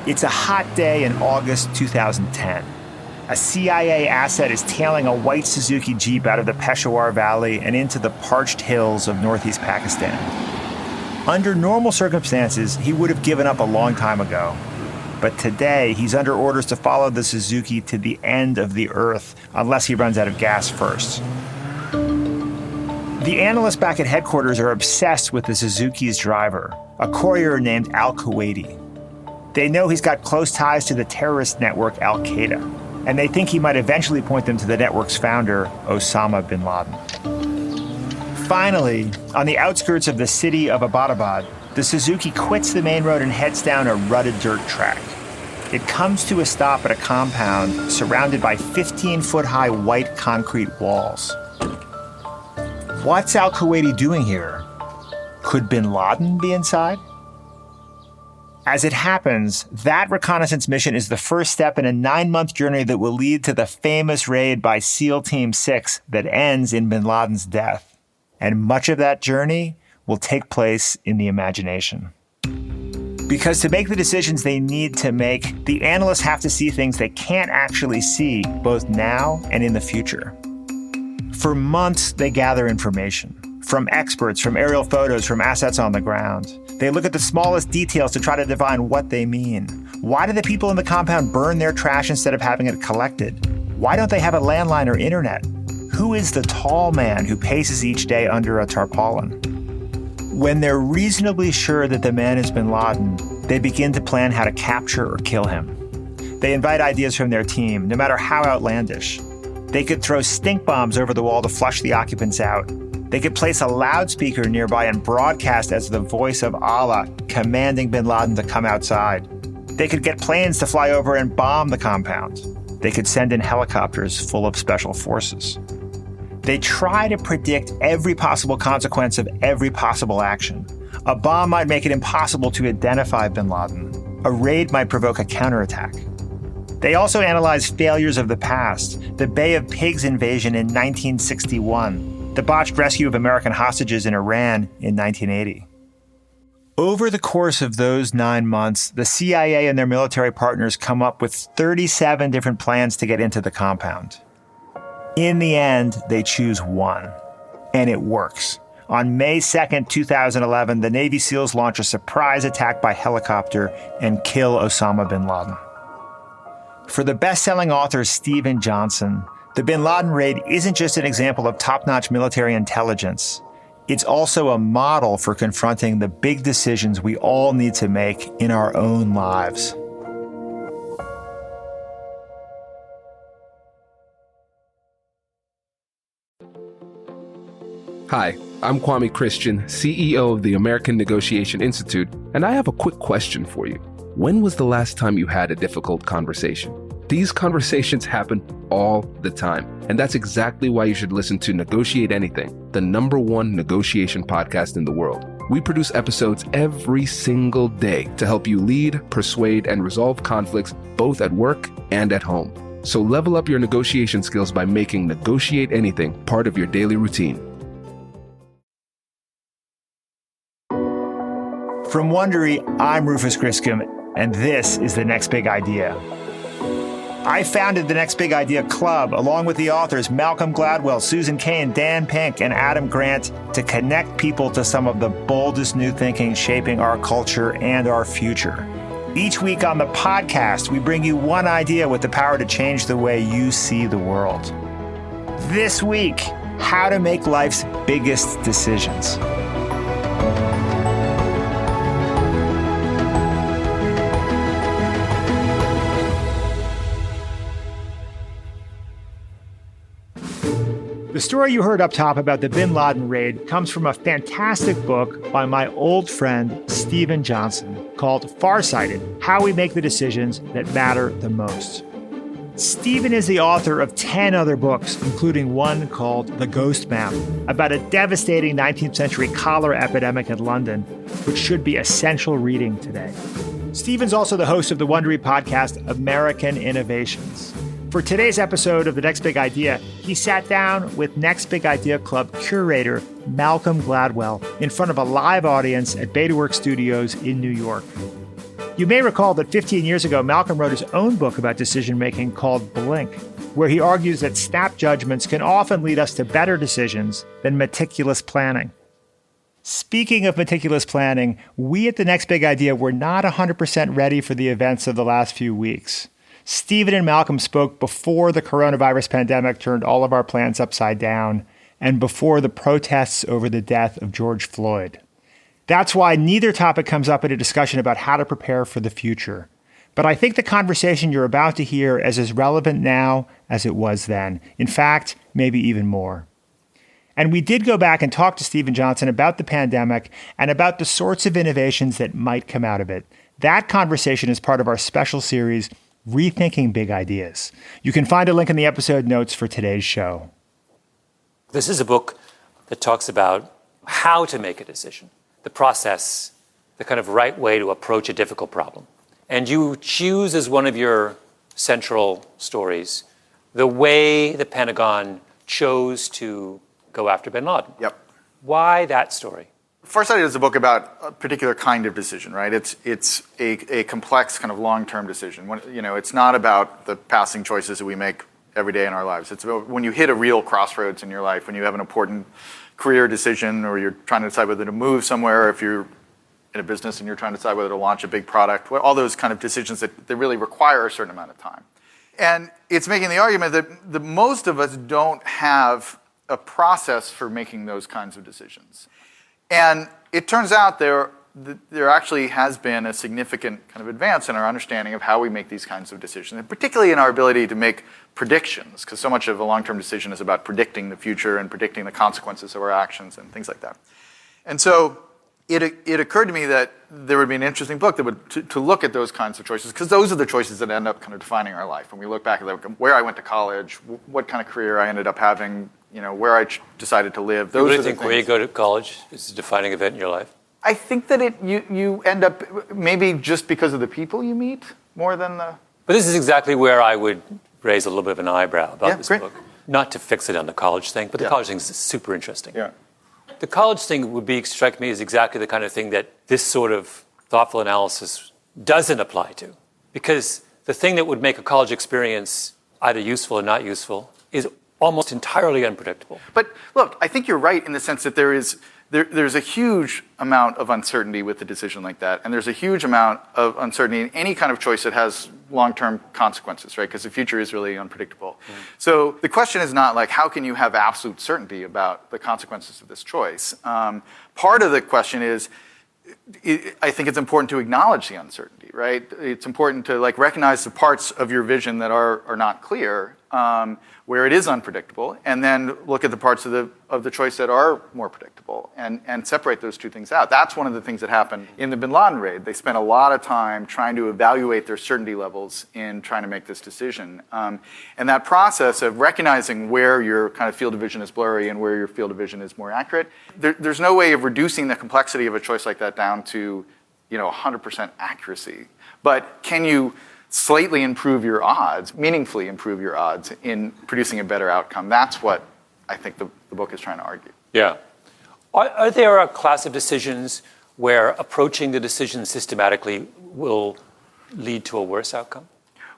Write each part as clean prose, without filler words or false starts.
It's a hot day in August 2010. A CIA asset is tailing a white Suzuki Jeep out of the Peshawar Valley and into the parched hills of northeast Pakistan. Under normal circumstances, he would have given up a long time ago. But today, he's under orders to follow the Suzuki to the end of the earth, unless he runs out of gas first. The analysts back at headquarters are obsessed with the Suzuki's driver, a courier named Al-Kuwaiti. They know he's got close ties to the terrorist network Al-Qaeda, and they think he might eventually point them to the network's founder, Osama bin Laden. Finally, on the outskirts of the city of Abbottabad, the Suzuki quits the main road and heads down a rutted dirt track. It comes to a stop at a compound surrounded by 15-foot-high white concrete walls. What's Al-Kuwaiti doing here? Could bin Laden be inside? As it happens, that reconnaissance mission is the first step in a 9-month journey that will lead to the famous raid by SEAL Team 6 that ends in bin Laden's death. And much of that journey will take place in the imagination. Because to make the decisions they need to make, the analysts have to see things they can't actually see, both now and in the future. For months, they gather information from experts, from aerial photos, from assets on the ground. They look at the smallest details to try to divine what they mean. Why do the people in the compound burn their trash instead of having it collected? Why don't they have a landline or internet? Who is the tall man who paces each day under a tarpaulin? When they're reasonably sure that the man is bin Laden, they begin to plan how to capture or kill him. They invite ideas from their team, no matter how outlandish. They could throw stink bombs over the wall to flush the occupants out. They could place a loudspeaker nearby and broadcast as the voice of Allah, commanding bin Laden to come outside. They could get planes to fly over and bomb the compound. They could send in helicopters full of special forces. They try to predict every possible consequence of every possible action. A bomb might make it impossible to identify bin Laden. A raid might provoke a counterattack. They also analyze failures of the past, the Bay of Pigs invasion in 1961, the botched rescue of American hostages in Iran in 1980. Over the course of those 9 months, the CIA and their military partners come up with 37 different plans to get into the compound. In the end, they choose one, and it works. On May 2nd, 2011, the Navy SEALs launch a surprise attack by helicopter and kill Osama bin Laden. For the best-selling author Steven Johnson, the bin Laden raid isn't just an example of top-notch military intelligence. It's also a model for confronting the big decisions we all need to make in our own lives. Hi, I'm Kwame Christian, CEO of the American Negotiation Institute, and I have a quick question for you. When was the last time you had a difficult conversation? These conversations happen all the time, and that's exactly why you should listen to Negotiate Anything, the #1 negotiation podcast in the world. We produce episodes every single day to help you lead, persuade, and resolve conflicts both at work and at home. So level up your negotiation skills by making Negotiate Anything part of your daily routine. From Wondery, I'm Rufus Griscom, and this is The Next Big Idea. I founded the Next Big Idea Club along with the authors Malcolm Gladwell, Susan Cain, Dan Pink, and Adam Grant to connect people to some of the boldest new thinking shaping our culture and our future. Each week on the podcast, we bring you one idea with the power to change the way you see the world. This week, how to make life's biggest decisions. The story you heard up top about the bin Laden raid comes from a fantastic book by my old friend, Steven Johnson, called Farsighted: How We Make the Decisions That Matter the Most. Steven is the author of 10 other books, including one called The Ghost Map, about a devastating 19th century cholera epidemic in London, which should be essential reading today. Steven's also the host of the Wondery podcast, American Innovations. For today's episode of The Next Big Idea, he sat down with Next Big Idea Club curator Malcolm Gladwell in front of a live audience at Betaworks Studios in New York. You may recall that 15 years ago, Malcolm wrote his own book about decision-making called Blink, where he argues that snap judgments can often lead us to better decisions than meticulous planning. Speaking of meticulous planning, we at The Next Big Idea were not 100% ready for the events of the last few weeks. Stephen and Malcolm spoke before the coronavirus pandemic turned all of our plans upside down and before the protests over the death of George Floyd. That's why neither topic comes up in a discussion about how to prepare for the future. But I think the conversation you're about to hear is as relevant now as it was then. In fact, maybe even more. And we did go back and talk to Stephen Johnson about the pandemic and about the sorts of innovations that might come out of it. That conversation is part of our special series, Rethinking Big Ideas. You can find a link in the episode notes for today's show. This is a book that talks about how to make a decision, the process, the kind of right way to approach a difficult problem. And you choose as one of your central stories the way the Pentagon chose to go after bin Laden. Yep. Why that story? Farsighted is a book about a particular kind of decision, right? It's a complex kind of long-term decision. It's not about the passing choices that we make every day in our lives. It's about when you hit a real crossroads in your life, when you have an important career decision, or you're trying to decide whether to move somewhere, or if you're in a business and you're trying to decide whether to launch a big product, all those kind of decisions that really require a certain amount of time. And it's making the argument that most of us don't have a process for making those kinds of decisions. And it turns out there actually has been a significant kind of advance in our understanding of how we make these kinds of decisions, and particularly in our ability to make predictions, because so much of a long-term decision is about predicting the future and predicting the consequences of our actions and things like that. And so it occurred to me that there would be an interesting book that would to look at those kinds of choices, because those are the choices that end up kind of defining our life. When we look back at where I went to college, what kind of career I ended up having, where I decided to live. Those you really are the think things. where you go to college is a defining event in your life? I think that you end up maybe just because of the people you meet more than the... But this is exactly where I would raise a little bit of an eyebrow about this great. book. Not to fix it on the college thing, but the college thing is super interesting. Yeah. The college thing strike me as exactly the kind of thing that this sort of thoughtful analysis doesn't apply to. Because the thing that would make a college experience either useful or not useful is almost entirely unpredictable. But look, I think you're right in the sense that there's a huge amount of uncertainty with a decision like that, and there's a huge amount of uncertainty in any kind of choice that has long-term consequences, right? Because the future is really unpredictable. Mm. So the question is not like, how can you have absolute certainty about the consequences of this choice? Part of the question is, I think it's important to acknowledge the uncertainty, right? It's important to recognize the parts of your vision that are not clear, where it is unpredictable, and then look at the parts of the choice that are more predictable, and separate those two things out. That's one of the things that happened in the bin Laden raid. They spent a lot of time trying to evaluate their certainty levels in trying to make this decision. And that process of recognizing where your kind of field of vision is blurry and where your field of vision is more accurate, there's no way of reducing the complexity of a choice like that down to 100% accuracy. But can you slightly improve your odds, meaningfully improve your odds in producing a better outcome? That's what I think the book is trying to argue. Yeah. Are there a class of decisions where approaching the decision systematically will lead to a worse outcome?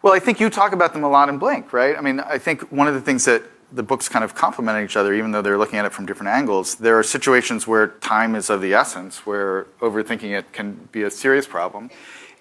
Well, I think you talk about them a lot in Blink, right? I mean, I think one of the things that the books kind of complement each other, even though they're looking at it from different angles, there are situations where time is of the essence, where overthinking it can be a serious problem.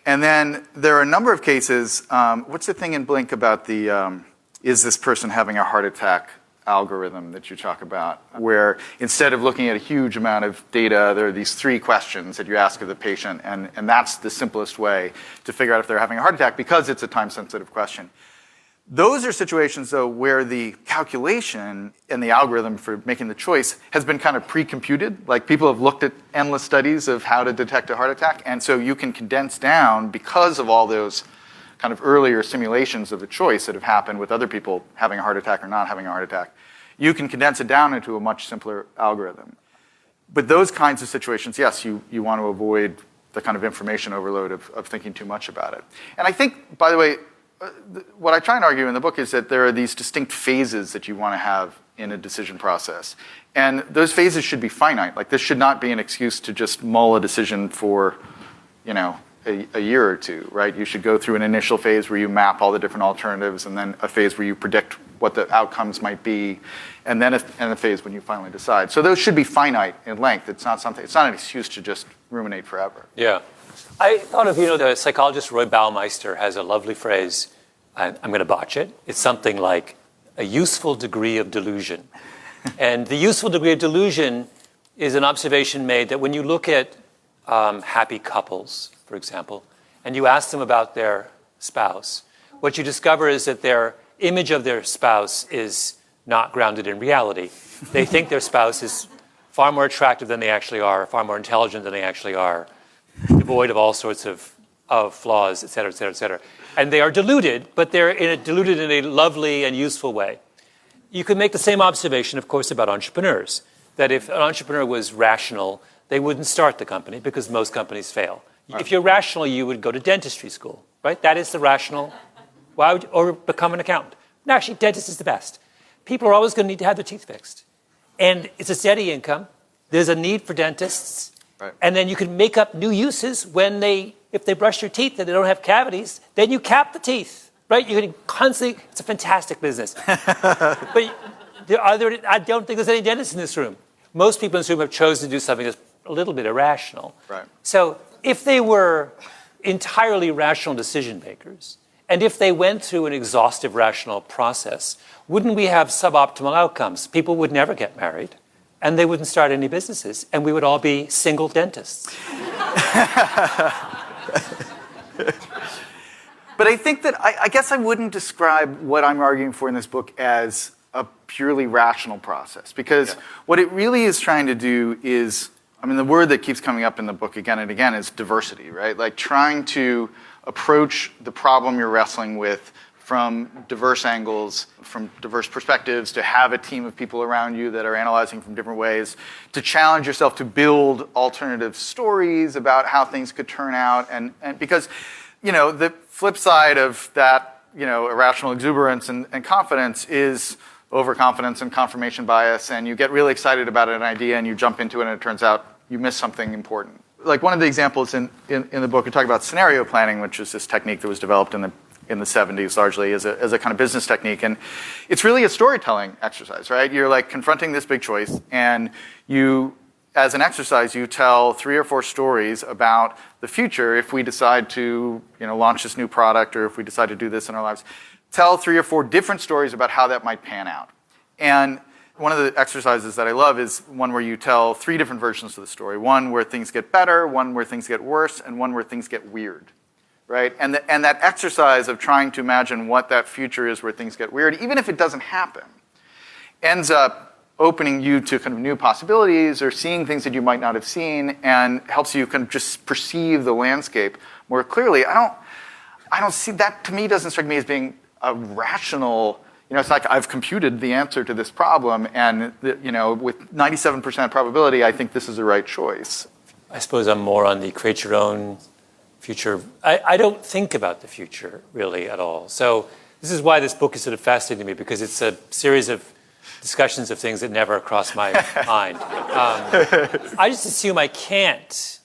And then there are a number of cases, what's the thing in Blink about the, is this person having a heart attack algorithm that you talk about, where instead of looking at a huge amount of data, there are these 3 questions that you ask of the patient, and that's the simplest way to figure out if they're having a heart attack, because it's a time-sensitive question. Those are situations, though, where the calculation and the algorithm for making the choice has been kind of pre-computed. Like, people have looked at endless studies of how to detect a heart attack, and so you can condense down, because of all those kind of earlier simulations of the choice that have happened with other people having a heart attack or not having a heart attack, you can condense it down into a much simpler algorithm. But those kinds of situations, yes, you want to avoid the kind of information overload of thinking too much about it. And I think, by the way, what I try and argue in the book is that there are these distinct phases that you want to have in a decision process. And those phases should be finite. Like, this should not be an excuse to just mull a decision for, a year or two, right? You should go through an initial phase where you map all the different alternatives, and then a phase where you predict what the outcomes might be, and then a phase when you finally decide. So those should be finite in length. It's not an excuse to just ruminate forever. Yeah. I thought of, the psychologist Roy Baumeister has a lovely phrase. I'm going to botch it. It's something like a useful degree of delusion. And the useful degree of delusion is an observation made that when you look at happy couples, for example, and you ask them about their spouse, what you discover is that their image of their spouse is not grounded in reality. They think their spouse is far more attractive than they actually are, far more intelligent than they actually are, devoid of all sorts of flaws, et cetera, et cetera, et cetera. And they are deluded, but they're deluded in a lovely and useful way. You could make the same observation, of course, about entrepreneurs, that if an entrepreneur was rational, they wouldn't start the company because most companies fail. Right. If you're rational, you would go to dentistry school, right? That is the rational, or become an accountant. No, actually, dentist is the best. People are always going to need to have their teeth fixed. And it's a steady income. There's a need for dentists. Right. And then you can make up new uses if they brush your teeth and they don't have cavities, then you cap the teeth, right? You can constantly, it's a fantastic business. But I don't think there's any dentists in this room. Most people in this room have chosen to do something that's a little bit irrational. Right. So if they were entirely rational decision makers, and if they went through an exhaustive rational process, wouldn't we have suboptimal outcomes? People would never get married, and they wouldn't start any businesses, and we would all be single dentists. But I think that I guess I wouldn't describe what I'm arguing for in this book as a purely rational process, because what it really is trying to do is, the word that keeps coming up in the book again and again is diversity, right? Like trying to approach the problem you're wrestling with from diverse angles, from diverse perspectives, to have a team of people around you that are analyzing from different ways, to challenge yourself to build alternative stories about how things could turn out. And because, the flip side of that, irrational exuberance and confidence is overconfidence and confirmation bias, and you get really excited about an idea and you jump into it and it turns out you miss something important. Like one of the examples in the book, we talk about scenario planning, which is this technique that was developed in the 70s largely as a kind of business technique. And it's really a storytelling exercise, right? You're like confronting this big choice, and you, as an exercise, you tell 3 or 4 stories about the future if we decide to, launch this new product, or if we decide to do this in our lives. Tell 3 or 4 different stories about how that might pan out. And one of the exercises that I love is one where you tell 3 different versions of the story. One where things get better, one where things get worse, and one where things get weird. Right? And that exercise of trying to imagine what that future is where things get weird, even if it doesn't happen, ends up opening you to kind of new possibilities or seeing things that you might not have seen, and helps you kind of just perceive the landscape more clearly. I don't see that. To me, doesn't strike me as being a rational. It's like I've computed the answer to this problem, and with 97% probability, I think this is the right choice. I suppose I'm more on the create your own future. I don't think about the future really at all. So this is why this book is sort of fascinating to me, because it's a series of discussions of things that never cross my mind. I just assume I can't.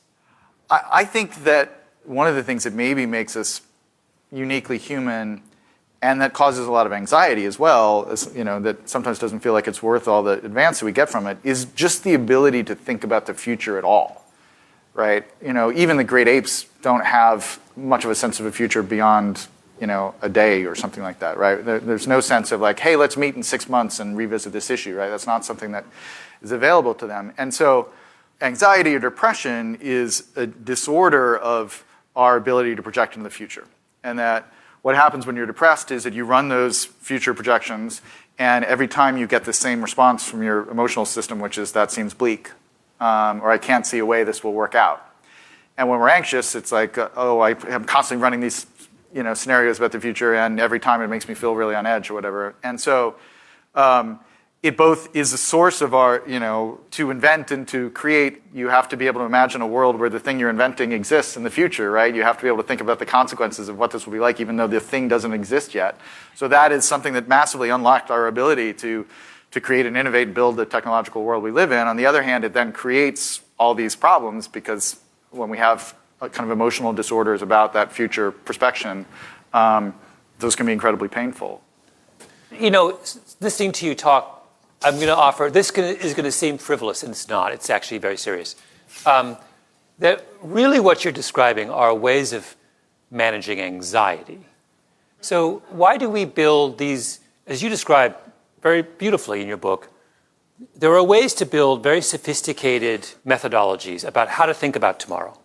I think that one of the things that maybe makes us uniquely human, and that causes a lot of anxiety as well, that sometimes doesn't feel like it's worth all the advance that we get from it, is just the ability to think about the future at all. Right? Even the great apes don't have much of a sense of a future beyond, a day or something like that, right? There's no sense of like, hey, let's meet in 6 months and revisit this issue, right? That's not something that is available to them. And so anxiety or depression is a disorder of our ability to project into the future. And that what happens when you're depressed is that you run those future projections, and every time you get the same response from your emotional system, which is that seems bleak, or I can't see a way this will work out. And when we're anxious, it's like, I'm constantly running these scenarios about the future, and every time it makes me feel really on edge or whatever. And so it both is a source of our, to invent and to create, you have to be able to imagine a world where the thing you're inventing exists in the future, right? You have to be able to think about the consequences of what this will be like, even though the thing doesn't exist yet. So that is something that massively unlocked our ability to create and innovate and build the technological world we live in. On the other hand, it then creates all these problems, because when we have kind of emotional disorders about that future perspection, those can be incredibly painful. Listening to you talk, I'm going to offer, is going to seem frivolous, and it's not. It's actually very serious. That really what you're describing are ways of managing anxiety. So why do we build these, as you describe very beautifully in your book, there are ways to build very sophisticated methodologies about how to think about tomorrow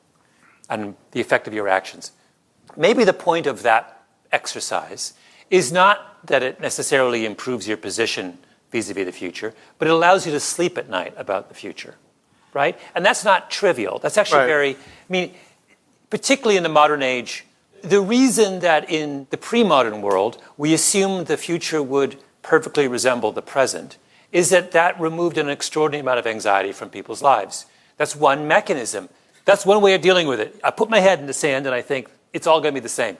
and the effect of your actions. Maybe the point of that exercise is not that it necessarily improves your position vis-a-vis the future, but it allows you to sleep at night about the future, right? And that's not trivial. That's actually particularly in the modern age, the reason that in the pre-modern world we assumed the future would perfectly resemble the present is that removed an extraordinary amount of anxiety from people's lives. That's one mechanism. That's one way of dealing with it. I put my head in the sand and I think it's all going to be the same.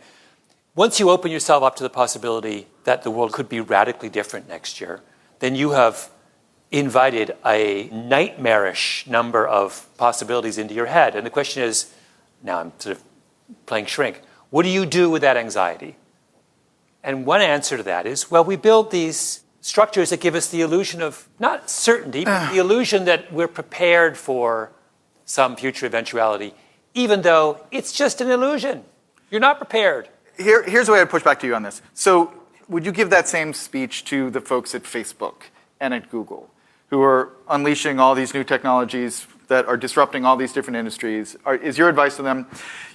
Once you open yourself up to the possibility that the world could be radically different next year, then you have invited a nightmarish number of possibilities into your head. And the question is, now I'm sort of playing shrink, what do you do with that anxiety? And one answer to that is, well, we build these structures that give us the illusion of, not certainty, but the illusion that we're prepared for some future eventuality, even though it's just an illusion. You're not prepared. Here's the way I'd push back to you on this. So would you give that same speech to the folks at Facebook and at Google who are unleashing all these new technologies that are disrupting all these different industries? Is your advice to them,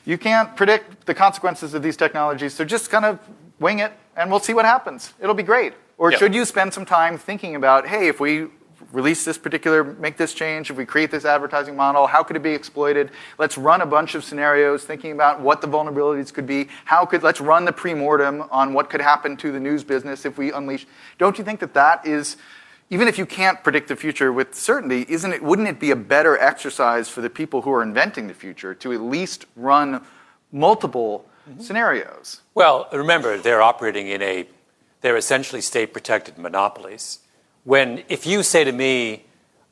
you can't predict the consequences of these technologies, so just kind of wing it and we'll see what happens. It'll be great. Or should you spend some time thinking about, hey, if we release this make this change, if we create this advertising model, how could it be exploited? Let's run a bunch of scenarios thinking about what the vulnerabilities could be. Let's run the pre-mortem on what could happen to the news business if we unleash. Don't you think that is, even if you can't predict the future with certainty, wouldn't it be a better exercise for the people who are inventing the future to at least run multiple scenarios? Well, remember, they're essentially state-protected monopolies. If you say to me,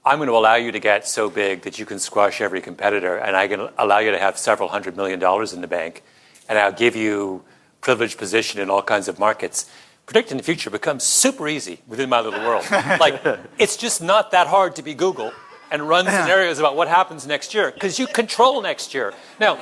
I'm going to allow you to get so big that you can squash every competitor, and I can allow you to have several $100 million in the bank, and I'll give you privileged position in all kinds of markets, predicting the future becomes super easy within my little world. It's just not that hard to be Google and run scenarios about what happens next year, because you control next year. Now,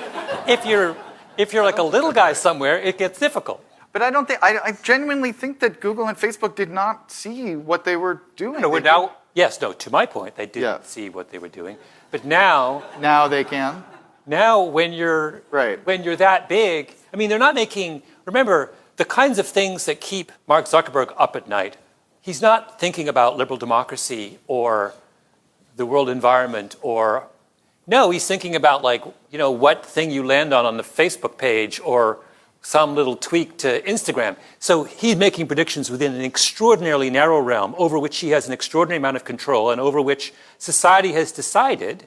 if you're like a little guy somewhere, it gets difficult. But I genuinely think that Google and Facebook did not see what they were doing. To my point, they didn't see what they were doing. But now they can. Now, when you're that big, I mean, they're not making, remember, the kinds of things that keep Mark Zuckerberg up at night, he's not thinking about liberal democracy or the world environment he's thinking about what thing you land on the Facebook page or some little tweak to Instagram. So he's making predictions within an extraordinarily narrow realm over which he has an extraordinary amount of control and over which society has decided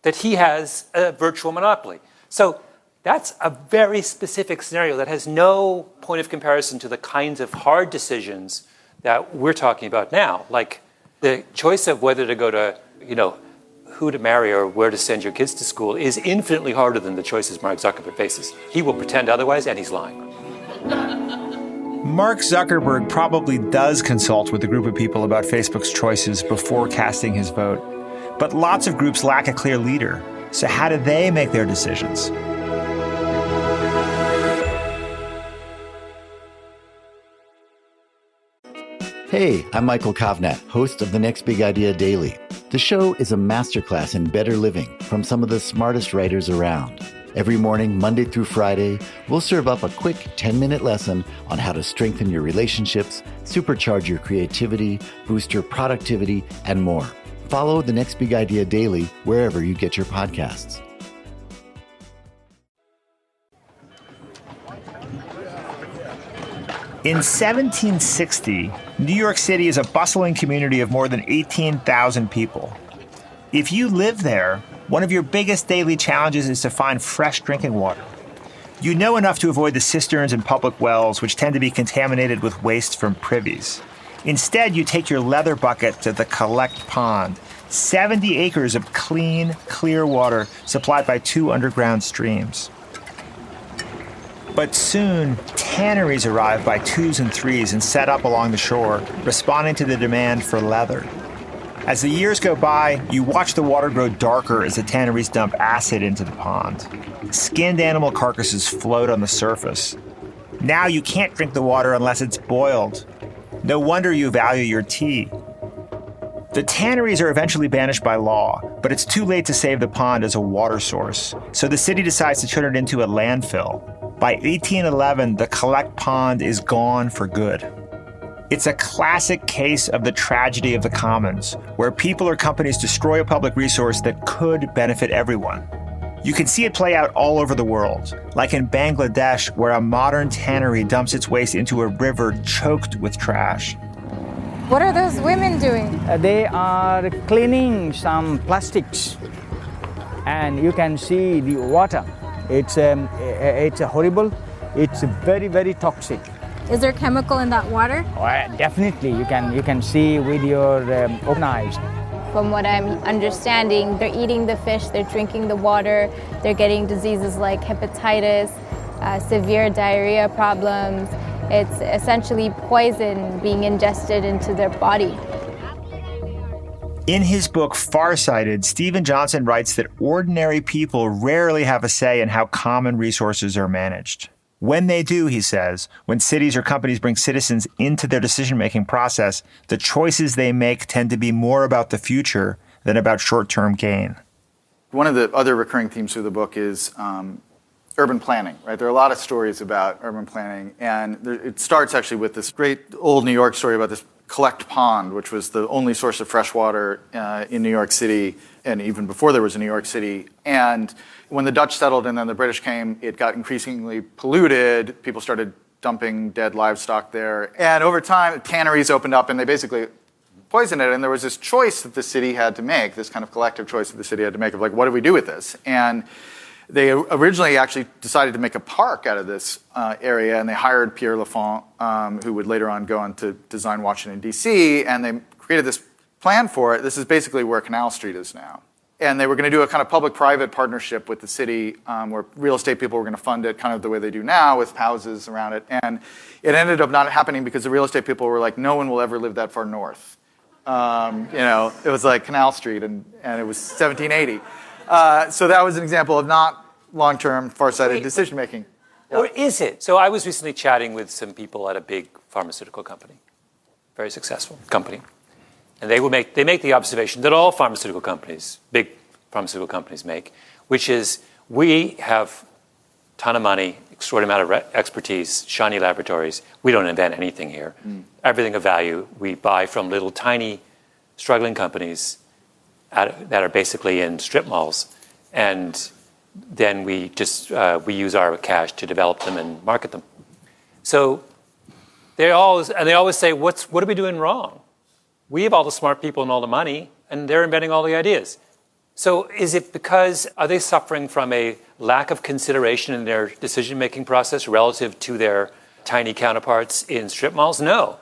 that he has a virtual monopoly. So that's a very specific scenario that has no point of comparison to the kinds of hard decisions that we're talking about now, like the choice of whether to go to, who to marry or where to send your kids to school is infinitely harder than the choices Mark Zuckerberg faces. He will pretend otherwise, and he's lying. Mark Zuckerberg probably does consult with a group of people about Facebook's choices before casting his vote. But lots of groups lack a clear leader. So how do they make their decisions? Hey, I'm Michael Kovnat, host of The Next Big Idea Daily. The show is a masterclass in better living from some of the smartest writers around. Every morning, Monday through Friday, we'll serve up a quick 10-minute lesson on how to strengthen your relationships, supercharge your creativity, boost your productivity, and more. Follow The Next Big Idea Daily wherever you get your podcasts. In 1760, New York City is a bustling community of more than 18,000 people. If you live there, one of your biggest daily challenges is to find fresh drinking water. You know enough to avoid the cisterns and public wells, which tend to be contaminated with waste from privies. Instead, you take your leather bucket to the collect pond, 70 acres of clean, clear water supplied by 2 underground streams. But soon, tanneries arrive by 2s and 3s and set up along the shore, responding to the demand for leather. As the years go by, you watch the water grow darker as the tanneries dump acid into the pond. Skinned animal carcasses float on the surface. Now you can't drink the water unless it's boiled. No wonder you value your tea. The tanneries are eventually banished by law, but it's too late to save the pond as a water source, so the city decides to turn it into a landfill. By 1811, the collect pond is gone for good. It's a classic case of the tragedy of the commons, where people or companies destroy a public resource that could benefit everyone. You can see it play out all over the world, like in Bangladesh, where a modern tannery dumps its waste into a river choked with trash. What are those women doing? They are cleaning some plastics, and you can see the water. It's horrible. It's very, very toxic. Is there chemical in that water? Definitely, you can see with your own eyes. From what I'm understanding, they're eating the fish, they're drinking the water, they're getting diseases like hepatitis, severe diarrhea problems. It's essentially poison being ingested into their body. In his book, Farsighted, Stephen Johnson writes that ordinary people rarely have a say in how common resources are managed. When they do, he says, when cities or companies bring citizens into their decision-making process, the choices they make tend to be more about the future than about short-term gain. One of the other recurring themes through the book is urban planning, right? There are a lot of stories about urban planning, and it starts actually with this great old New York story about this collect pond, which was the only source of fresh water in New York City, and even before there was a New York City. And when the Dutch settled and then the British came, it got increasingly polluted. People started dumping dead livestock there. And over time, tanneries opened up and they basically poisoned it. And there was this choice that the city had to make, this kind of collective choice that the city had to make of like, what do we do with this? And they originally actually decided to make a park out of this area, and they hired Pierre Lafont, who would later on go on to design Washington, D.C., and they created this plan for it. This is basically where Canal Street is now. And they were going to do a kind of public-private partnership with the city where real estate people were going to fund it kind of the way they do now with houses around it. And it ended up not happening because the real estate people were like, no one will ever live that far north. It was like Canal Street, and it was 1780. So that was an example of not long-term, far-sighted decision-making. Or is it? So I was recently chatting with some people at a big pharmaceutical company, very successful company. And they make the observation that all pharmaceutical companies, big pharmaceutical companies make, which is we have a ton of money, extraordinary amount of expertise, shiny laboratories. We don't invent anything here. Everything of value we buy from little tiny struggling companies that are basically in strip malls, and then we use our cash to develop them and market them. So they always say, what are we doing wrong? We have all the smart people and all the money, and they're inventing all the ideas. So is it are they suffering from a lack of consideration in their decision-making process relative to their tiny counterparts in strip malls? No.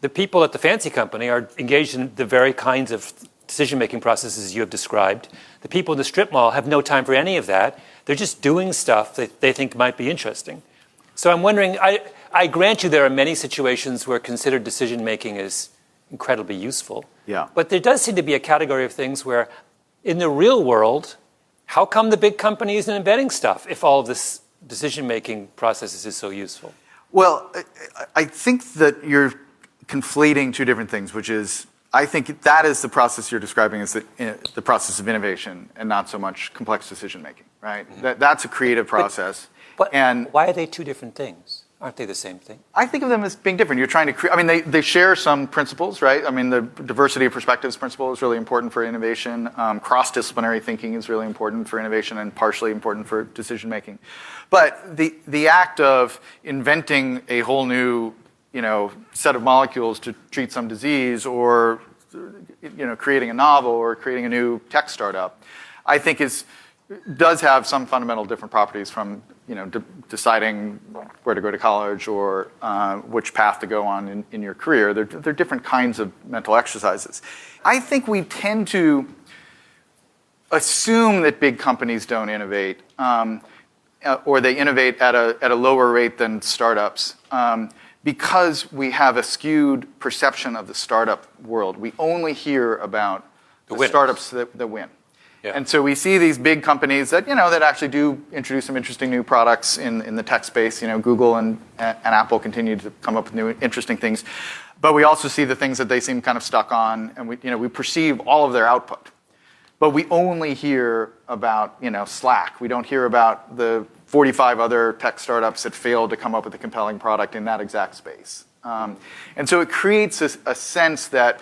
The people at the fancy company are engaged in the very kinds of decision-making processes you have described. The people in the strip mall have no time for any of that. They're just doing stuff that they think might be interesting. So I'm wondering, I grant you there are many situations where considered decision-making is incredibly useful. Yeah. But there does seem to be a category of things where, in the real world, how come the big company isn't inventing stuff if all of this decision-making processes is so useful? Well, I think that you're conflating two different things, which is, I think that is the process you're describing as the process of innovation and not so much complex decision-making, right? Mm-hmm. That's a creative process. But why are they two different things? Aren't they the same thing? I think of them as being different. You're trying to create, I mean, they share some principles, right? I mean, the diversity of perspectives principle is really important for innovation. Cross-disciplinary thinking is really important for innovation and partially important for decision-making. But the act of inventing a whole new, set of molecules to treat some disease, or, creating a novel or creating a new tech startup, I think is does have some fundamental different properties from deciding where to go to college or which path to go on in your career. They're different kinds of mental exercises. I think we tend to assume that big companies don't innovate, or they innovate at a lower rate than startups, because we have a skewed perception of the startup world. We only hear about the startups that win. Yeah. And so we see these big companies that that actually do introduce some interesting new products in the tech space. Google and Apple continue to come up with new interesting things, but we also see the things that they seem kind of stuck on, and we perceive all of their output. But we only hear about Slack. We don't hear about the 45 other tech startups that failed to come up with a compelling product in that exact space. And so it creates a sense that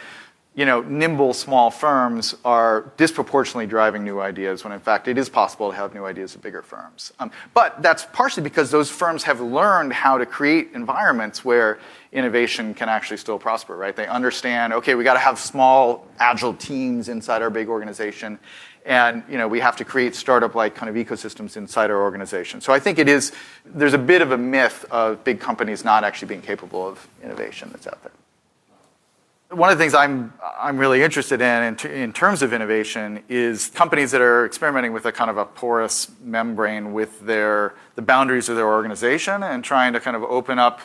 nimble small firms are disproportionately driving new ideas when in fact it is possible to have new ideas at bigger firms. But that's partially because those firms have learned how to create environments where innovation can actually still prosper, right? They understand, okay, we got to have small, agile teams inside our big organization, and we have to create startup-like kind of ecosystems inside our organization. So I think there's a bit of a myth of big companies not actually being capable of innovation that's out there. One of the things I'm really interested in terms of innovation is companies that are experimenting with a kind of a porous membrane with the boundaries of their organization and trying to kind of open up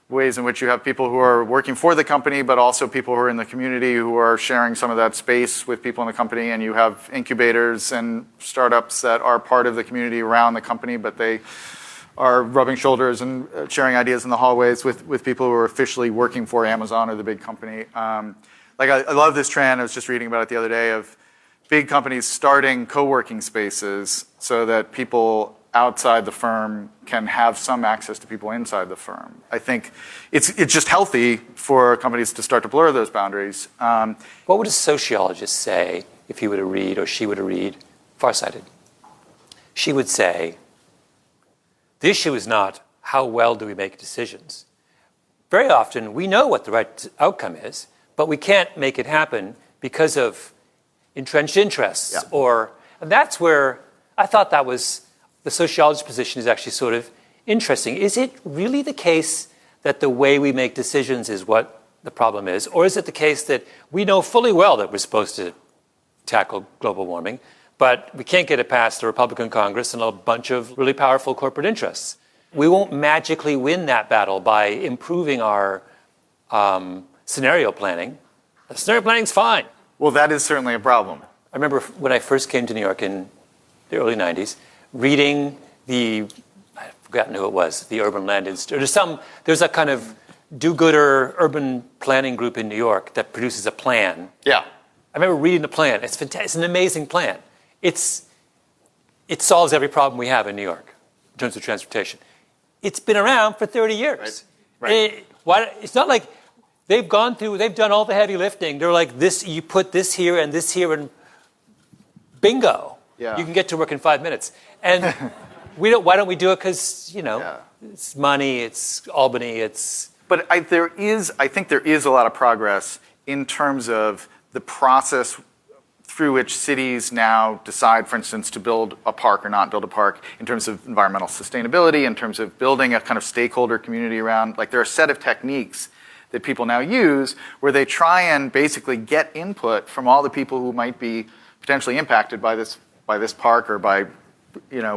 ways in which you have people who are working for the company, but also people who are in the community who are sharing some of that space with people in the company, and you have incubators and startups that are part of the community around the company, but they are rubbing shoulders and sharing ideas in the hallways with people who are officially working for Amazon or the big company. I love this trend. I was just reading about it the other day of big companies starting co-working spaces so that people outside the firm can have some access to people inside the firm. I think it's just healthy for companies to start to blur those boundaries. What would a sociologist say if he were to read or she were to read Farsighted? She would say, the issue is not how well do we make decisions. Very often we know what the right outcome is, but we can't make it happen because of entrenched interests. Yeah. And that's where I thought that was the sociologist's position is actually sort of interesting. Is it really the case that the way we make decisions is what the problem is? Or is it the case that we know fully well that we're supposed to tackle global warming, but we can't get it past the Republican Congress and a bunch of really powerful corporate interests? We won't magically win that battle by improving our scenario planning. Scenario planning's fine. Well, that is certainly a problem. I remember when I first came to New York in the early 90s, reading I've forgotten who it was, the Urban Land Institute. There's a kind of do-gooder urban planning group in New York that produces a plan. Yeah. I remember reading the plan. It's fantastic. It's an amazing plan. It solves every problem we have in New York in terms of transportation. It's been around for 30 years. Right. It's not like they've done all the heavy lifting. They're like, you put this here, and bingo. Yeah. You can get to work in 5 minutes. And why don't we do it? Because, it's money, it's Albany, But I think there is a lot of progress in terms of the process through which cities now decide, for instance, to build a park or not build a park, in terms of environmental sustainability, in terms of building a kind of stakeholder community around. Like, there are a set of techniques that people now use where they try and basically get input from all the people who might be potentially impacted by this park or by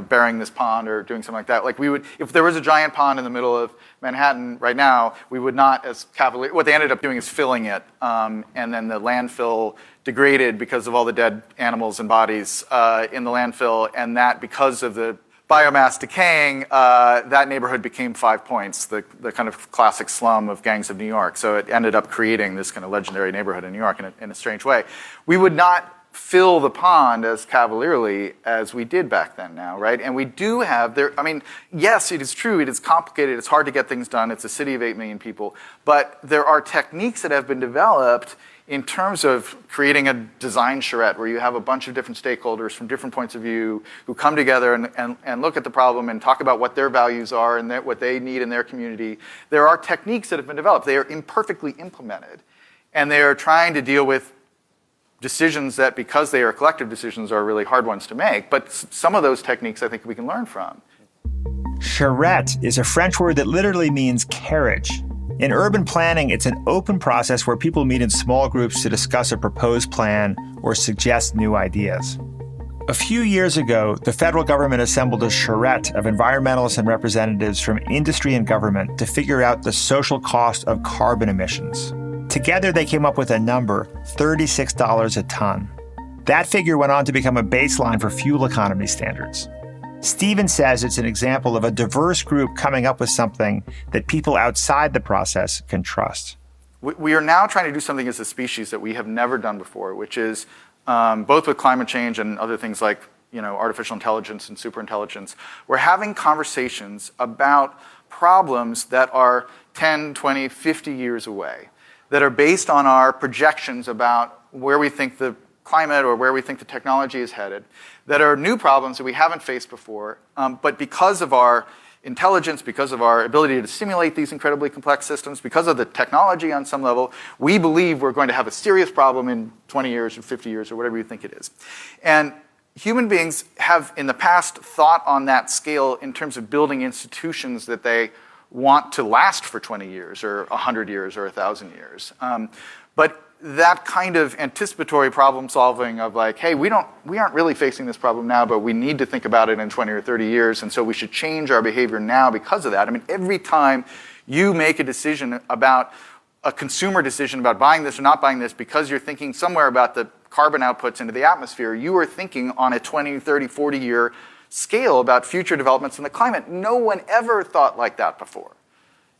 burying this pond or doing something like that. Like, we would, if there was a giant pond in the middle of Manhattan right now, we would not, as cavalier, what they ended up doing is filling it, and then the landfill degraded because of all the dead animals and bodies in the landfill, and that, because of the biomass decaying, that neighborhood became 5 Points, the kind of classic slum of Gangs of New York. So it ended up creating this kind of legendary neighborhood in New York in a strange way. We would not fill the pond as cavalierly as we did back then now, right? And we do have yes, it is true, it is complicated, it's hard to get things done, it's a city of 8 million people, but there are techniques that have been developed in terms of creating a design charrette where you have a bunch of different stakeholders from different points of view who come together and look at the problem and talk about what their values are and what they need in their community. There are techniques that have been developed. They are imperfectly implemented, and they are trying to deal with decisions that, because they are collective decisions, are really hard ones to make. But some of those techniques I think we can learn from. Charrette is a French word that literally means carriage. In urban planning, it's an open process where people meet in small groups to discuss a proposed plan or suggest new ideas. A few years ago, the federal government assembled a charrette of environmentalists and representatives from industry and government to figure out the social cost of carbon emissions. Together, they came up with a number, $36 a ton. That figure went on to become a baseline for fuel economy standards. Stephen says it's an example of a diverse group coming up with something that people outside the process can trust. We are now trying to do something as a species that we have never done before, which is both with climate change and other things like artificial intelligence and superintelligence, we're having conversations about problems that are 10, 20, 50 years away, that are based on our projections about where we think the climate or where we think the technology is headed, that are new problems that we haven't faced before, but because of our intelligence, because of our ability to simulate these incredibly complex systems, because of the technology on some level, we believe we're going to have a serious problem in 20 years or 50 years or whatever you think it is. And human beings have in the past thought on that scale in terms of building institutions that they want to last for 20 years or 100 years or 1,000 years. But that kind of anticipatory problem solving of like, hey, we aren't really facing this problem now, but we need to think about it in 20 or 30 years, and so we should change our behavior now because of that. I mean, every time you make a decision about a consumer decision about buying this or not buying this because you're thinking somewhere about the carbon outputs into the atmosphere, you are thinking on a 20, 30, 40-year scale about future developments in the climate. No one ever thought like that before.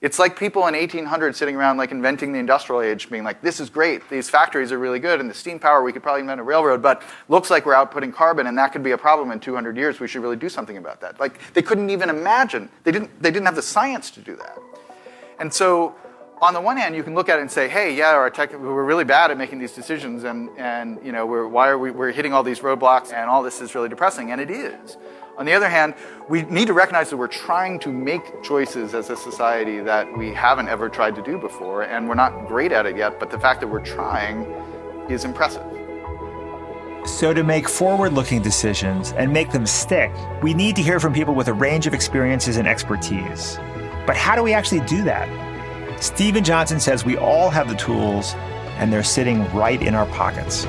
It's like people in 1800 sitting around like inventing the industrial age being like, this is great, these factories are really good, and the steam power, we could probably invent a railroad, but looks like we're outputting carbon and that could be a problem in 200 years, we should really do something about that. Like, they couldn't even imagine, they didn't have the science to do that. And so, on the one hand, you can look at it and say, hey, yeah, we're really bad at making these decisions and we're hitting all these roadblocks and all this is really depressing, and it is. On the other hand, we need to recognize that we're trying to make choices as a society that we haven't ever tried to do before, and we're not great at it yet, but the fact that we're trying is impressive. So to make forward-looking decisions and make them stick, we need to hear from people with a range of experiences and expertise. But how do we actually do that? Stephen Johnson says we all have the tools, and they're sitting right in our pockets.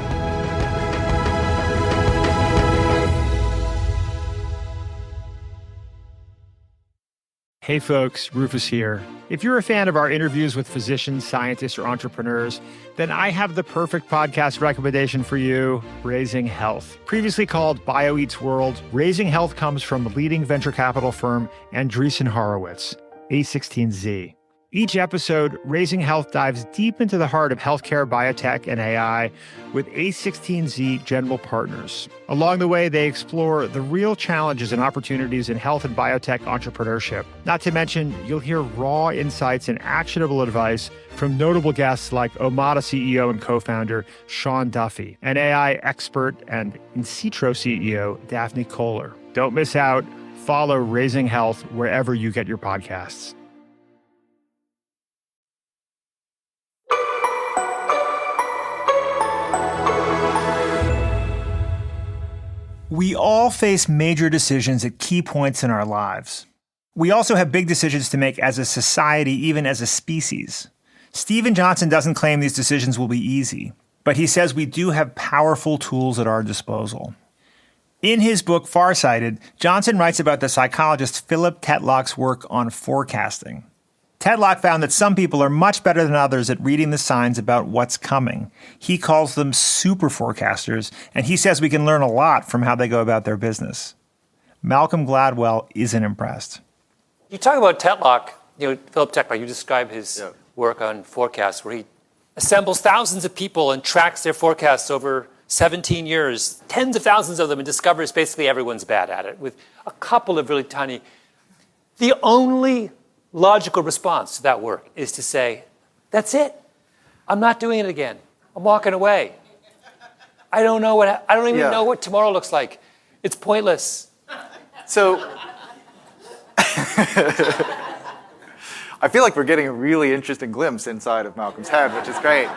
Hey folks, Rufus here. If you're a fan of our interviews with physicians, scientists, or entrepreneurs, then I have the perfect podcast recommendation for you, Raising Health. Previously called BioEats World, Raising Health comes from leading venture capital firm Andreessen Horowitz, A16Z. Each episode, Raising Health dives deep into the heart of healthcare, biotech, and AI with A16Z general partners. Along the way, they explore the real challenges and opportunities in health and biotech entrepreneurship. Not to mention, you'll hear raw insights and actionable advice from notable guests like Omada CEO and co-founder Sean Duffy, and AI expert and In-Sitro CEO Daphne Kohler. Don't miss out. Follow Raising Health wherever you get your podcasts. We all face major decisions at key points in our lives. We also have big decisions to make as a society, even as a species. Stephen Johnson doesn't claim these decisions will be easy, but he says we do have powerful tools at our disposal. In his book, Farsighted, Johnson writes about the psychologist Philip Tetlock's work on forecasting. Tetlock found that some people are much better than others at reading the signs about what's coming. He calls them super forecasters, and he says we can learn a lot from how they go about their business. Malcolm Gladwell isn't impressed. You talk about Tetlock, Philip Tetlock, you describe his work on forecasts where he assembles thousands of people and tracks their forecasts over 17 years, tens of thousands of them, and discovers basically everyone's bad at it with a couple of really tiny. The only logical response to that work is to say, that's it. I'm not doing it again. I'm walking away. I don't even know what tomorrow looks like. It's pointless. So I feel like we're getting a really interesting glimpse inside of Malcolm's head, which is great.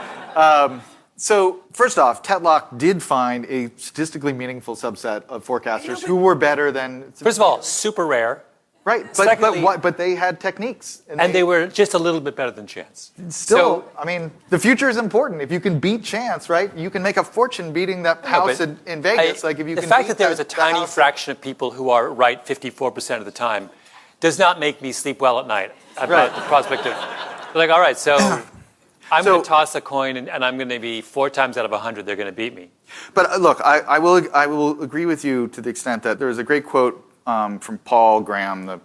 So first off, Tetlock did find a statistically meaningful subset of forecasters who were better than. First of all, super rare. Right, Secondly, but they had techniques. And they were just a little bit better than chance. Still, I mean, the future is important. If you can beat chance, right, you can make a fortune beating that house in Vegas. If you the can fact beat that there is a tiny fraction of people who are right 54% of the time does not make me sleep well at night about the prospect of, like, all right, so I'm going to toss a coin and I'm going to be 4 times out of 100 they're going to beat me. But look, I will agree with you to the extent that there is a great quote from Paul Graham, the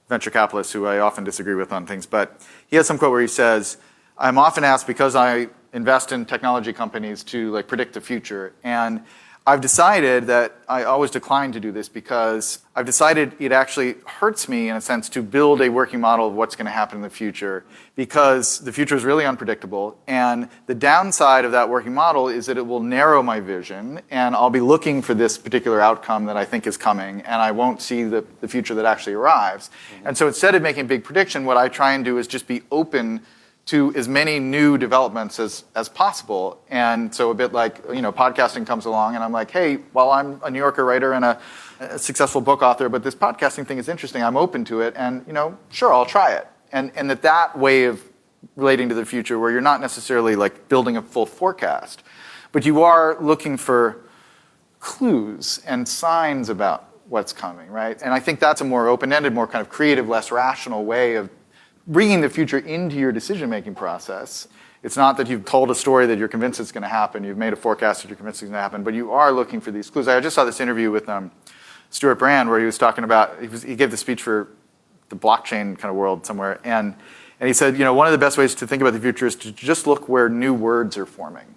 venture capitalist who I often disagree with on things, but he has some quote where he says, I'm often asked because I invest in technology companies to predict the future, and I've decided that I always decline to do this because I've decided it actually hurts me, in a sense, to build a working model of what's going to happen in the future, because the future is really unpredictable. And the downside of that working model is that it will narrow my vision, and I'll be looking for this particular outcome that I think is coming, and I won't see the future that actually arrives. Mm-hmm. And so instead of making a big prediction, what I try and do is just be open to as many new developments as possible. And so a bit like, podcasting comes along and I'm like, hey, well, I'm a New Yorker writer and a successful book author, but this podcasting thing is interesting. I'm open to it. And, sure, I'll try it. And that way of relating to the future where you're not necessarily building a full forecast, but you are looking for clues and signs about what's coming, right? And I think that's a more open-ended, more kind of creative, less rational way of bringing the future into your decision-making process. It's not that you've told a story that you're convinced it's going to happen, you've made a forecast that you're convinced it's going to happen, but you are looking for these clues. I just saw this interview with Stuart Brand where he was talking about, he gave the speech for the blockchain kind of world somewhere, and he said, one of the best ways to think about the future is to just look where new words are forming.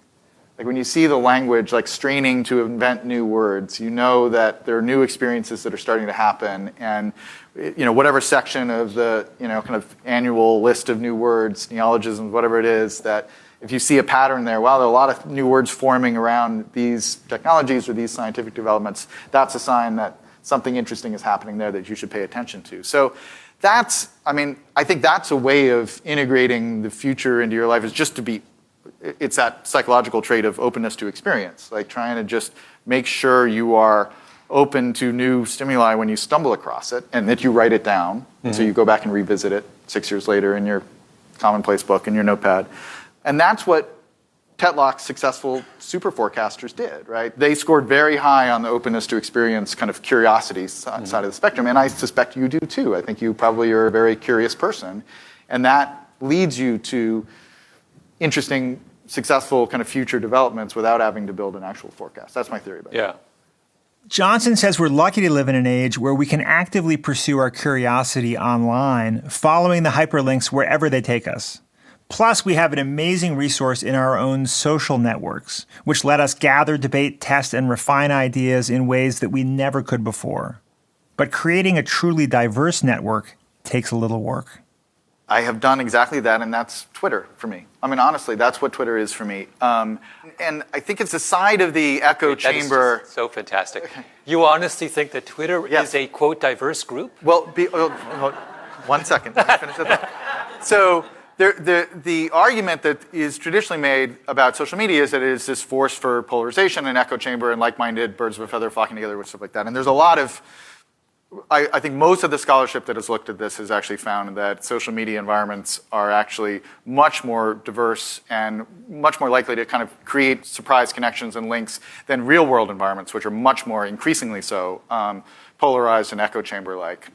Like when you see the language straining to invent new words, you know that there are new experiences that are starting to happen, and whatever section of the kind of annual list of new words, neologisms, whatever it is, that if you see a pattern there, wow, there are a lot of new words forming around these technologies or these scientific developments, that's a sign that something interesting is happening there that you should pay attention to. So I think that's a way of integrating the future into your life, is just to be, it's that psychological trait of openness to experience, trying to just make sure you are open to new stimuli when you stumble across it, and that you write it down, so you go back and revisit it 6 years later in your commonplace book, in your notepad. And that's what Tetlock's successful super forecasters did, right? They scored very high on the openness to experience kind of curiosity side of the spectrum, and I suspect you do too. I think you probably are a very curious person, and that leads you to interesting, successful kind of future developments without having to build an actual forecast. That's my theory about it. Yeah. Johnson says we're lucky to live in an age where we can actively pursue our curiosity online, following the hyperlinks wherever they take us. Plus, we have an amazing resource in our own social networks, which let us gather, debate, test, and refine ideas in ways that we never could before. But creating a truly diverse network takes a little work. I have done exactly that, and that's Twitter for me. I mean, honestly, that's what Twitter is for me. And I think it's a side of the echo chamber. That is so fantastic. You honestly think that Twitter is a, quote, diverse group? Well, 1 second. Let me finish that. So the argument that is traditionally made about social media is that it is this force for polarization, an echo chamber, and like-minded birds of a feather flocking together with stuff like that. And there's a lot of, I think most of the scholarship that has looked at this has actually found that social media environments are actually much more diverse and much more likely to kind of create surprise connections and links than real-world environments, which are much more increasingly so polarized and echo chamber-like.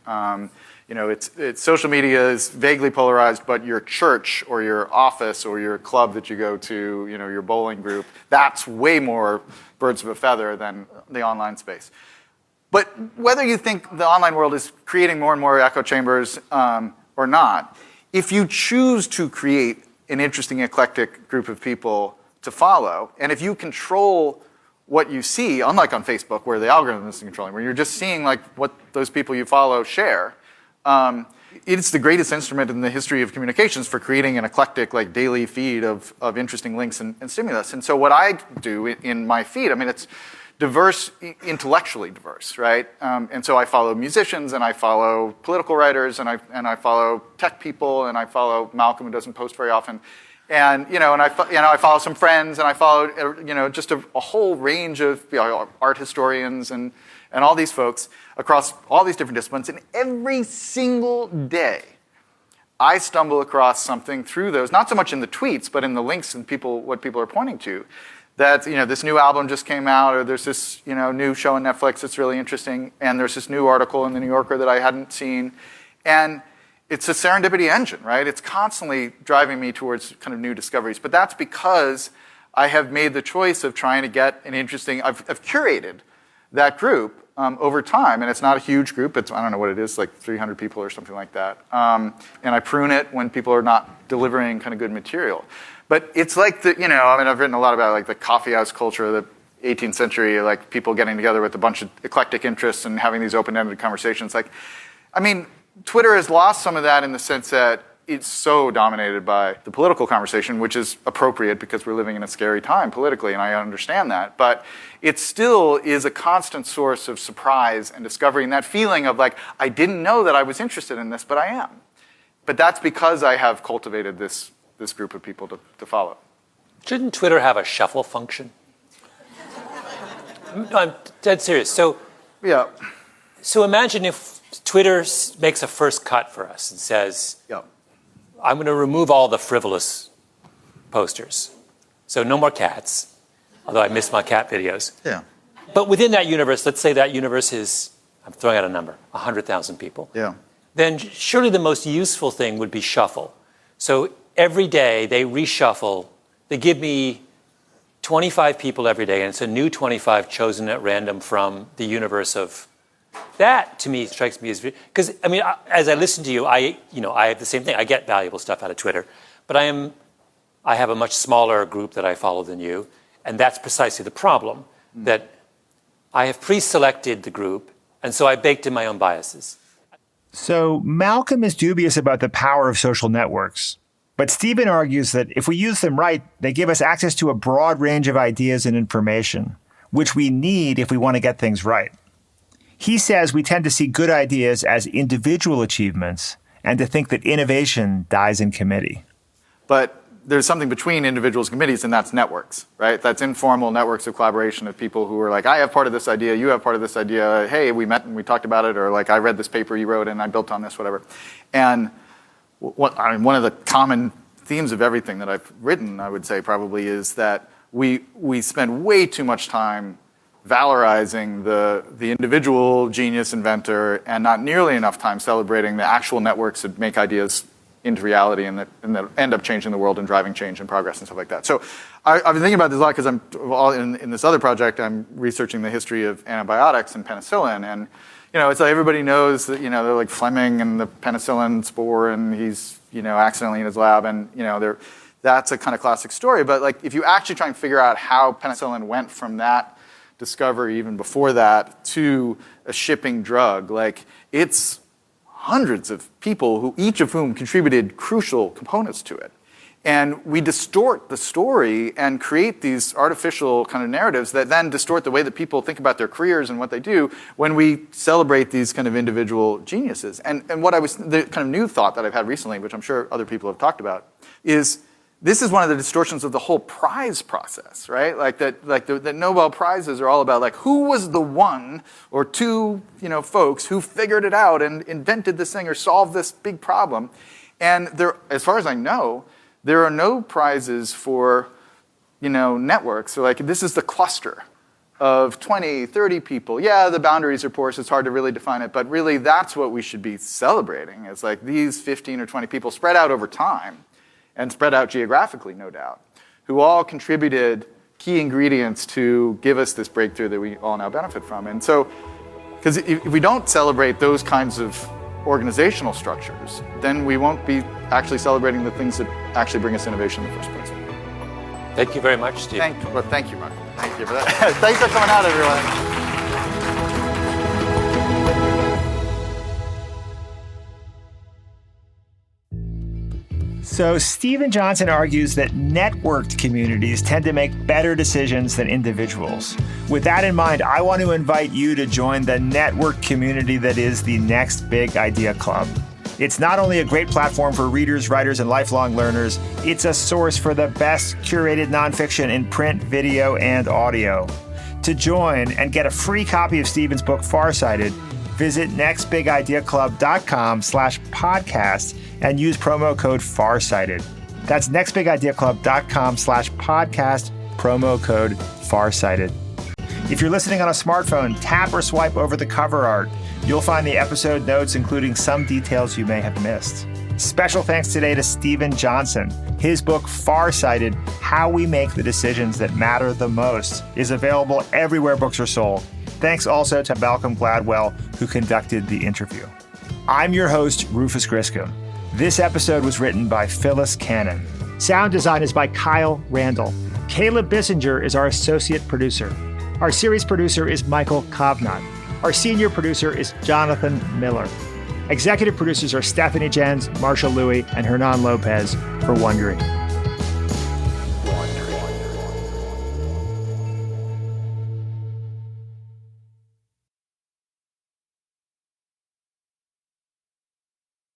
It's social media is vaguely polarized, but your church or your office or your club that you go to, your bowling group, that's way more birds of a feather than the online space. But whether you think the online world is creating more and more echo chambers or not, if you choose to create an interesting, eclectic group of people to follow, and if you control what you see, unlike on Facebook where the algorithm is controlling, where you're just seeing what those people you follow share, it's the greatest instrument in the history of communications for creating an eclectic daily feed of interesting links and stimulus. And so what I do in my feed, it's diverse, intellectually diverse, right? And so I follow musicians, and I follow political writers, and I follow tech people, and I follow Malcolm, who doesn't post very often. And I follow some friends, and I follow just a whole range of art historians and all these folks across all these different disciplines. And every single day, I stumble across something through those, not so much in the tweets, but in the links and what people are pointing to. That this new album just came out, or there's this new show on Netflix that's really interesting, and there's this new article in the New Yorker that I hadn't seen, and it's a serendipity engine, right? It's constantly driving me towards kind of new discoveries. But that's because I have made the choice of trying to get an interesting... I've curated that group over time, and it's not a huge group. It's, I don't know what it is, like 300 people or something like that. And I prune it when people are not delivering kind of good material. But it's like I've written a lot about like the coffee house culture of the 18th century, like people getting together with a bunch of eclectic interests and having these open-ended conversations. Twitter has lost some of that in the sense that it's so dominated by the political conversation, which is appropriate because we're living in a scary time politically, and I understand that. But it still is a constant source of surprise and discovery, and that feeling of like, I didn't know that I was interested in this, but I am. But that's because I have cultivated this group of people to follow. Shouldn't Twitter have a shuffle function? I'm dead serious. So imagine if Twitter makes a first cut for us and says, I'm going to remove all the frivolous posters. So no more cats, although I miss my cat videos. Yeah. But within that universe, let's say that universe is, I'm throwing out a number, 100,000 people. Yeah. Then surely the most useful thing would be shuffle. So every day they reshuffle. They give me 25 people every day, and it's a new 25 chosen at random from the universe of... That, to me, strikes me as... Because, as I listen to you, I have the same thing. I get valuable stuff out of Twitter. But I have a much smaller group that I follow than you. And that's precisely the problem, that I have pre-selected the group, and so I baked in my own biases. So Malcolm is dubious about the power of social networks. But Stephen argues that if we use them right, they give us access to a broad range of ideas and information, which we need if we want to get things right. He says we tend to see good ideas as individual achievements and to think that innovation dies in committee. But there's something between individuals and committees, and that's networks, right? That's informal networks of collaboration of people who are like, I have part of this idea, you have part of this idea, hey, we met and we talked about it, or like, I read this paper you wrote and I built on this, whatever. And one of the common themes of everything that I've written, I would say probably, is that we spend way too much time valorizing the individual genius inventor and not nearly enough time celebrating the actual networks that make ideas into reality and that end up changing the world and driving change and progress and stuff like that. So I've been thinking about this a lot because I'm in this other project, I'm researching the history of antibiotics and penicillin. And it's like everybody knows that, they're like Fleming and the penicillin spore, and he's, accidentally in his lab, and, that's a kind of classic story. But like, if you actually try and figure out how penicillin went from that discovery, even before that, to a shipping drug, like, it's hundreds of people each of whom contributed crucial components to it. And we distort the story and create these artificial kind of narratives that then distort the way that people think about their careers and what they do when we celebrate these kind of individual geniuses. And the kind of new thought that I've had recently, which I'm sure other people have talked about, is this is one of the distortions of the whole prize process, right? The Nobel Prizes are all about like, who was the one or two, folks who figured it out and invented this thing or solved this big problem. And there, as far as I know, there are no prizes for, networks. So like, this is the cluster of 20, 30 people. Yeah, the boundaries are porous, it's hard to really define it, but really that's what we should be celebrating. It's like these 15 or 20 people spread out over time, and spread out geographically, no doubt, who all contributed key ingredients to give us this breakthrough that we all now benefit from. And so, because if we don't celebrate those kinds of organizational structures, then we won't be actually celebrating the things that actually bring us innovation in the first place. Thank you very much, Steve. Thank you, Mark. Thank you for that. Thanks for coming out, everyone. So Stephen Johnson argues that networked communities tend to make better decisions than individuals. With that in mind, I want to invite you to join the network community that is the Next Big Idea Club. It's not only a great platform for readers, writers, and lifelong learners, it's a source for the best curated nonfiction in print, video, and audio. To join and get a free copy of Stephen's book, Farsighted, visit nextbigideaclub.com/podcast and use promo code Farsighted. That's nextbigideaclub.com/podcast, promo code Farsighted. If you're listening on a smartphone, tap or swipe over the cover art. You'll find the episode notes, including some details you may have missed. Special thanks today to Stephen Johnson. His book, Farsighted, How We Make the Decisions That Matter the Most, is available everywhere books are sold. Thanks also to Malcolm Gladwell, who conducted the interview. I'm your host, Rufus Griscom. This episode was written by Phyllis Cannon. Sound design is by Kyle Randall. Caleb Bissinger is our associate producer. Our series producer is Michael Kovnat. Our senior producer is Jonathan Miller. Executive producers are Stephanie Jens, Marshall Louie, and Hernan Lopez for Wondery.